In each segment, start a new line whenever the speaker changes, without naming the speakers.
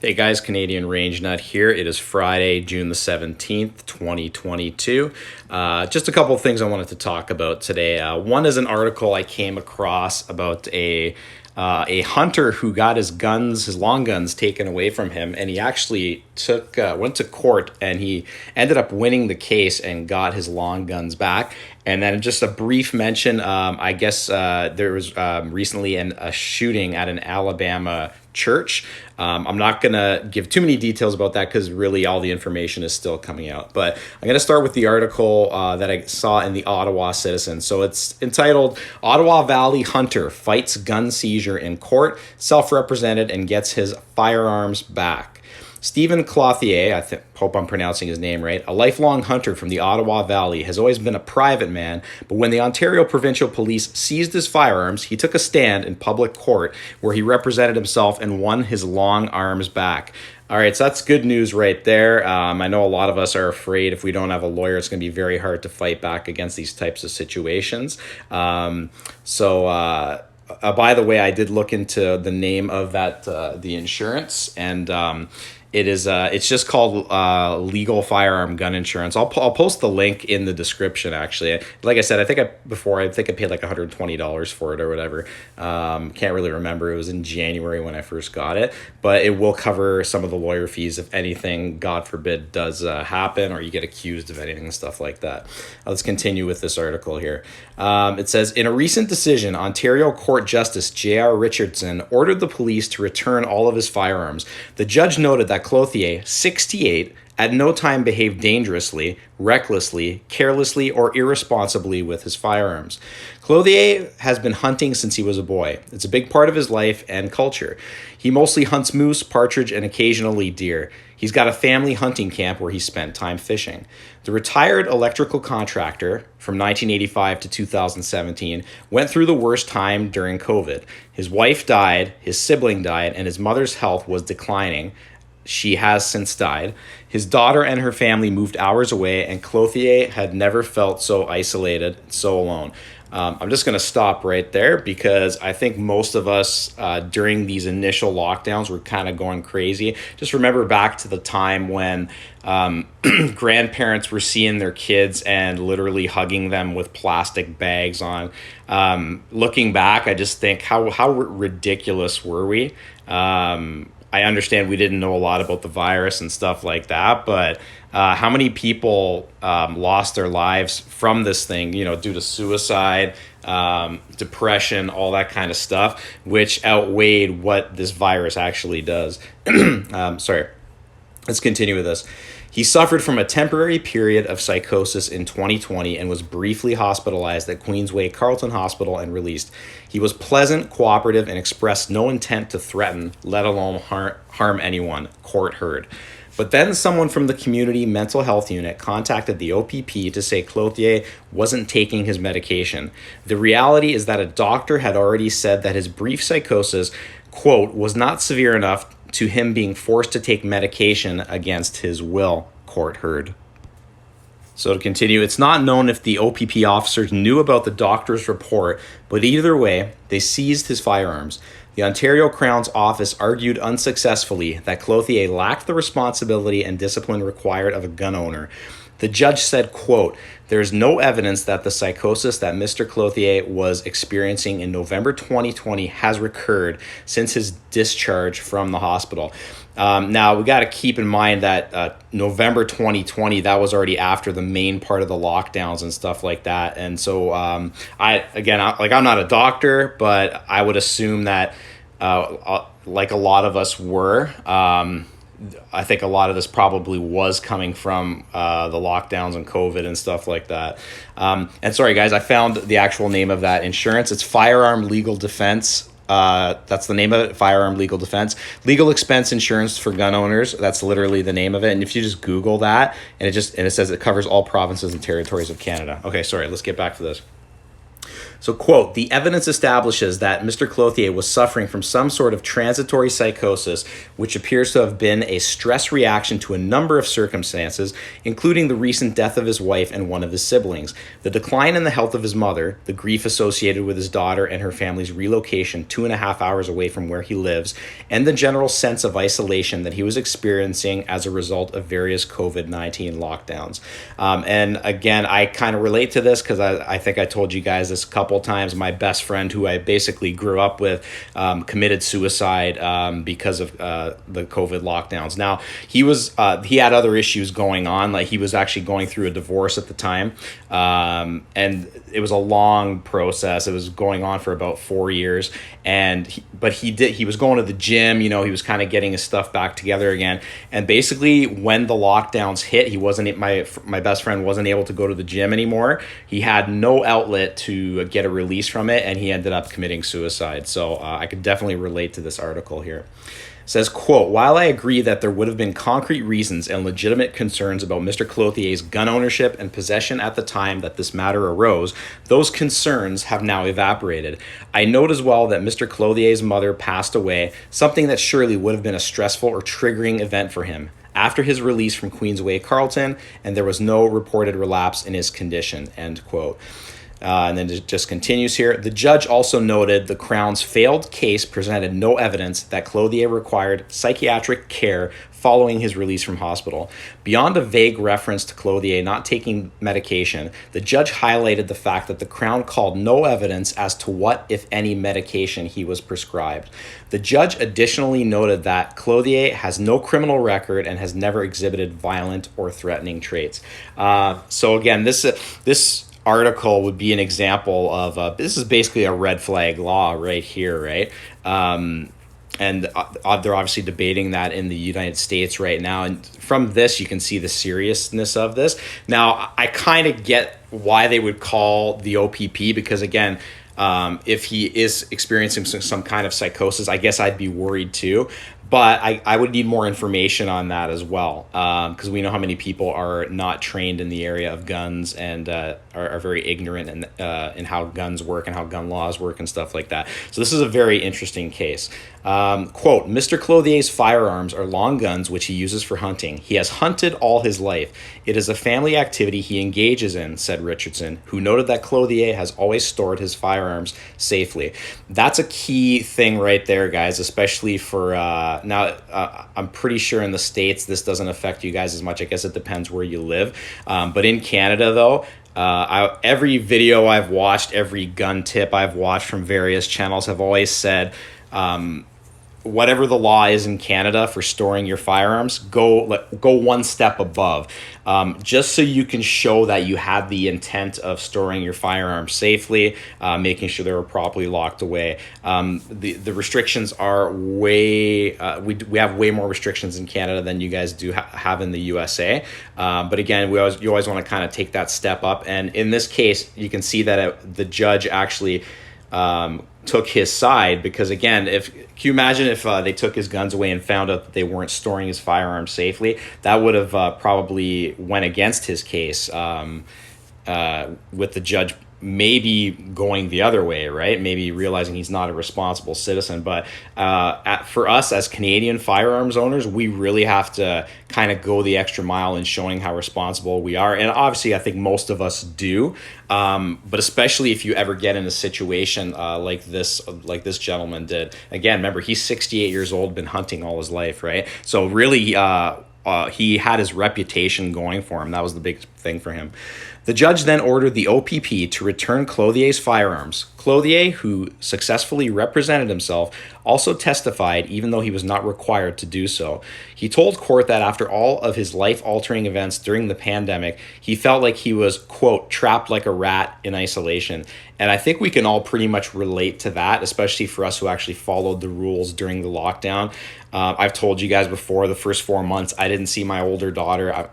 Hey guys, Canadian Range Nut here. It is Friday, June the 17th, 2022. Just a couple of things I wanted to talk about today. One is an article I came across about a hunter who got his long guns taken away from him, and he actually went to court, and he ended up winning the case and got his long guns back. And then just a brief mention, I guess there was recently a shooting at an Alabama church. I'm not going to give too many details about that because really all the information is still coming out. But I'm going to start with the article that I saw in the Ottawa Citizen. So it's entitled, Ottawa Valley Hunter Fights Gun Seizure in Court, Self-Represented and Gets His Firearms Back. Stephen Clothier, hope I'm pronouncing his name right, a lifelong hunter from the Ottawa Valley, has always been a private man, but when the Ontario Provincial Police seized his firearms, he took a stand in public court where he represented himself and won his long arms back. All right, so that's good news right there. I know a lot of us are afraid if we don't have a lawyer, it's going to be very hard to fight back against these types of situations. By the way, I did look into the name of the insurance, and it's just called legal firearm gun insurance. I'll post the link in the description. Actually, like I said, I think I paid like $120 for it or whatever. Can't really remember. It was in January when I first got it, but it will cover some of the lawyer fees if anything, God forbid, does happen or you get accused of anything and stuff like that. Let's continue with this article here. It says, in a recent decision, Ontario Court Justice J.R. Richardson ordered the police to return all of his firearms. The judge noted that Clothier, 68, at no time behaved dangerously, recklessly, carelessly, or irresponsibly with his firearms. Clothier has been hunting since he was a boy. It's a big part of his life and culture. He mostly hunts moose, partridge, and occasionally deer. He's got a family hunting camp where he spent time fishing. The retired electrical contractor from 1985 to 2017 went through the worst time during COVID. His wife died, his sibling died, and his mother's health was declining. She has since died. His daughter and her family moved hours away, and Clothier had never felt so isolated, so alone. I'm just going to stop right there because I think most of us during these initial lockdowns were kind of going crazy. Just remember back to the time when grandparents were seeing their kids and literally hugging them with plastic bags on. Looking back, I just think how ridiculous were we? I understand we didn't know a lot about the virus and stuff like that, but how many people lost their lives from this thing, due to suicide, depression, all that kind of stuff, which outweighed what this virus actually does. Sorry. Let's continue with this. He suffered from a temporary period of psychosis in 2020 and was briefly hospitalized at Queensway Carleton Hospital and released. He was pleasant, cooperative, and expressed no intent to threaten, let alone harm anyone, court heard. But then someone from the community mental health unit contacted the OPP to say Clothier wasn't taking his medication. The reality is that a doctor had already said that his brief psychosis, quote, was not severe enough to him being forced to take medication against his will, court heard. So to continue, it's not known if the OPP officers knew about the doctor's report, but either way, they seized his firearms. The Ontario Crown's office argued unsuccessfully that Clothier lacked the responsibility and discipline required of a gun owner. The judge said, quote, there's no evidence that the psychosis that Mr. Clothier was experiencing in November 2020 has recurred since his discharge from the hospital. Now, we got to keep in mind that November 2020, that was already after the main part of the lockdowns and stuff like that. And so I'm not a doctor, but I would assume that like a lot of us were, I think a lot of this probably was coming from the lockdowns and COVID and stuff like that. And sorry, guys, I found the actual name of that insurance. It's Firearm Legal Defense. That's the name of it, Firearm Legal Defense. Legal expense insurance for gun owners. That's literally the name of it. And if you just Google that, and it says it covers all provinces and territories of Canada. Okay, sorry, let's get back to this. So, quote, the evidence establishes that Mr. Clothier was suffering from some sort of transitory psychosis, which appears to have been a stress reaction to a number of circumstances, including the recent death of his wife and one of his siblings, the decline in the health of his mother, the grief associated with his daughter and her family's relocation 2.5 hours away from where he lives, and the general sense of isolation that he was experiencing as a result of various COVID-19 lockdowns. And again, I kind of relate to this because I think I told you guys this a couple times. My best friend, who I basically grew up with, committed suicide because of the COVID lockdowns. Now, he had other issues going on. Like, he was actually going through a divorce at the time, and it was a long process. It was going on for about 4 years, and he was going to the gym. You know, he was kind of getting his stuff back together again. And basically, when the lockdowns hit, my best friend wasn't able to go to the gym anymore. He had no outlet to get a release from it, and he ended up committing suicide. So I could definitely relate to this article here. It says, quote, while I agree that there would have been concrete reasons and legitimate concerns about Mr. Clothier's gun ownership and possession at the time that this matter arose, those concerns have now evaporated. I note as well that Mr. Clothier's mother passed away, something that surely would have been a stressful or triggering event for him, after his release from Queensway Carleton, and there was no reported relapse in his condition, end quote. And then it just continues here. The judge also noted the Crown's failed case presented no evidence that Clothier required psychiatric care following his release from hospital. Beyond a vague reference to Clothier not taking medication, the judge highlighted the fact that the Crown called no evidence as to what, if any, medication he was prescribed. The judge additionally noted that Clothier has no criminal record and has never exhibited violent or threatening traits. So again, this article would be an example of this is basically a red flag law right here, right? And they're obviously debating that in the United States right now. And from this, you can see the seriousness of this. Now, I kind of get why they would call the OPP, because again, if he is experiencing some kind of psychosis, I guess I'd be worried too. But I would need more information on that as well, because we know how many people are not trained in the area of guns and are very ignorant in how guns work and how gun laws work and stuff like that. So this is a very interesting case. Quote, Mr. Clothier's firearms are long guns which he uses for hunting. He has hunted all his life. It is a family activity he engages in, said Richardson, who noted that Clothier has always stored his firearms safely. That's a key thing right there, guys, especially for now. I'm pretty sure in the States this doesn't affect you guys as much. I guess it depends where you live. But in Canada, though, every video I've watched, every gun tip I've watched from various channels have always said, whatever the law is in Canada for storing your firearms, go one step above, just so you can show that you had the intent of storing your firearms safely, making sure they were properly locked away. The restrictions are way we have way more restrictions in Canada than you guys do have in the USA. But again, you always want to kind of take that step up. And in this case, you can see that the judge actually took his side, because again, can you imagine if they took his guns away and found out that they weren't storing his firearms safely? That would have probably went against his case, with the judge maybe going the other way, right? Maybe realizing he's not a responsible citizen. But for us as Canadian firearms owners, we really have to kind of go the extra mile in showing how responsible we are. And obviously, I think most of us do. But especially if you ever get in a situation like this gentleman did. Again, remember, he's 68 years old, been hunting all his life, right? So really, he had his reputation going for him. That was the big thing for him. The judge then ordered the OPP to return Clothier's firearms. Clothier, who successfully represented himself, also testified even though he was not required to do so. He told court that after all of his life-altering events during the pandemic, he felt like he was, quote, trapped like a rat in isolation. And I think we can all pretty much relate to that, especially for us who actually followed the rules during the lockdown. I've told you guys before, the first 4 months, I didn't see my older daughter.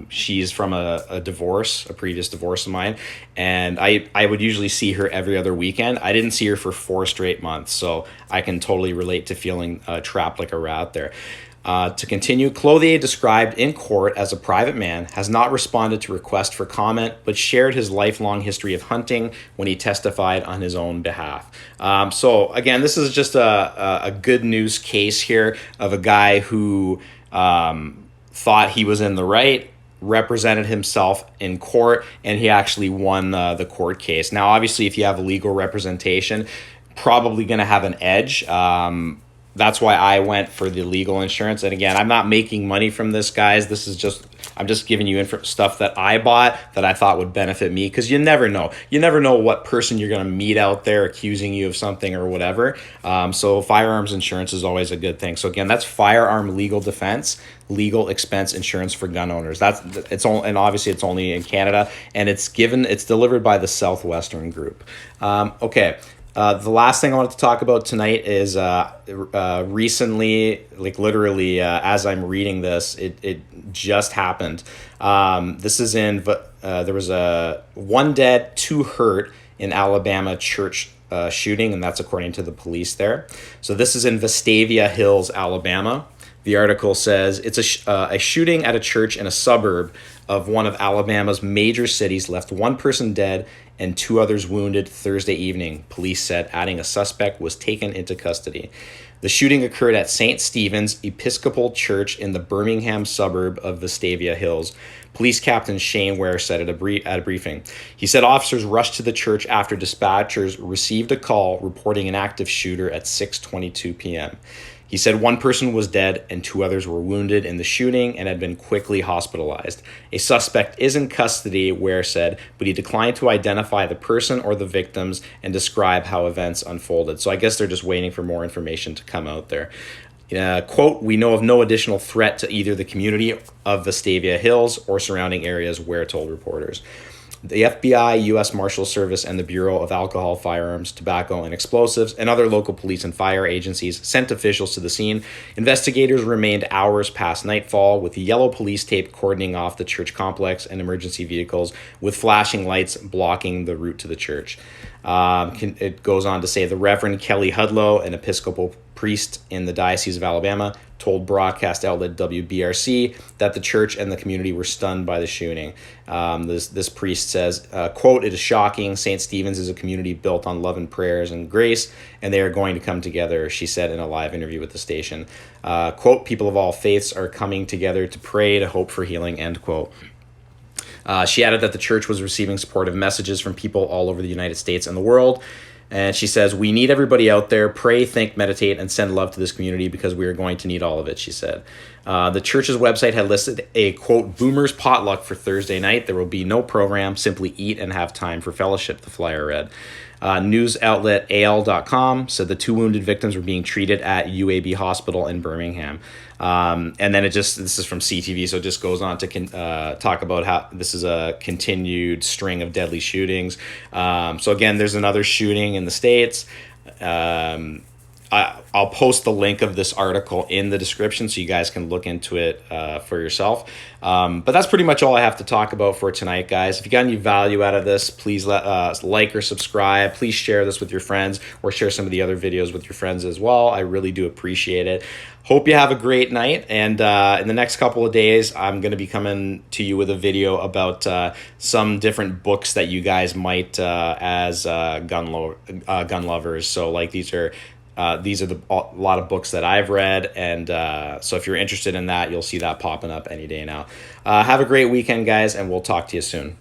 She's from a divorce, a previous divorce of mine, and I would usually see her every other weekend. I didn't see her for 4 straight months, so I can totally relate to feeling trapped like a rat there. To continue, Clothier, described in court as a private man, has not responded to requests for comment, but shared his lifelong history of hunting when he testified on his own behalf. So again, this is just a good news case here of a guy who thought he was in the right, represented himself in court, and he actually won the court case. Now, obviously, if you have legal representation, probably going to have an edge. That's why I went for the legal insurance. And again, I'm not making money from this, guys. This is just, I'm just giving you stuff that I bought that I thought would benefit me, because you never know. You never know what person you're going to meet out there accusing you of something or whatever. So firearms insurance is always a good thing. So again, that's firearm legal defense, legal expense insurance for gun owners. And obviously it's only in Canada, and it's delivered by the Southwestern Group. Okay. The last thing I wanted to talk about tonight is recently, like literally as I'm reading this, it just happened. This is there was one dead, 2 hurt in Alabama church shooting, and that's according to the police there. So this is in Vestavia Hills, Alabama. The article says it's a shooting at a church in a suburb of one of Alabama's major cities left 1 person dead and 2 others wounded Thursday evening, police said, adding a suspect was taken into custody. The shooting occurred at St. Stephen's Episcopal Church in the Birmingham suburb of Vestavia Hills. Police Captain Shane Ware said at a briefing. He said officers rushed to the church after dispatchers received a call reporting an active shooter at 6:22 p.m. He said 1 person was dead and 2 others were wounded in the shooting and had been quickly hospitalized. A suspect is in custody, Ware said, but he declined to identify the person or the victims and describe how events unfolded. So I guess they're just waiting for more information to come out there. Quote, we know of no additional threat to either the community of Vestavia Hills or surrounding areas, Ware told reporters. The FBI, U.S. Marshal Service, and the Bureau of Alcohol, Firearms, Tobacco, and Explosives, and other local police and fire agencies sent officials to the scene. Investigators remained hours past nightfall, with yellow police tape cordoning off the church complex and emergency vehicles, with flashing lights blocking the route to the church. It goes on to say the Reverend Kelly Hudlow, an Episcopal priest in the Diocese of Alabama, told broadcast outlet WBRC that the church and the community were stunned by the shooting. This priest says, quote, it is shocking. St. Stephen's is a community built on love and prayers and grace, and they are going to come together, she said in a live interview with the station. Quote, people of all faiths are coming together to pray, to hope for healing, end quote. She added that the church was receiving supportive messages from people all over the United States and the world. And she says, we need everybody out there. Pray, think, meditate, and send love to this community because we are going to need all of it, she said. The church's website had listed a, quote, boomers potluck for Thursday night. There will be no program, simply eat and have time for fellowship, the flyer read. News outlet AL.com said the 2 wounded victims were being treated at UAB Hospital in Birmingham. And then this is from CTV, so it just goes on to talk about how this is a continued string of deadly shootings. So again, there's another shooting in the States. I'll post the link of this article in the description so you guys can look into it for yourself. But that's pretty much all I have to talk about for tonight, guys. If you got any value out of this, please like or subscribe. Please share this with your friends or share some of the other videos with your friends as well. I really do appreciate it. Hope you have a great night. And in the next couple of days, I'm going to be coming to you with a video about some different books that you guys might as gun lovers. So like these are a lot of books that I've read, and so if you're interested in that, you'll see that popping up any day now. Have a great weekend, guys, and we'll talk to you soon.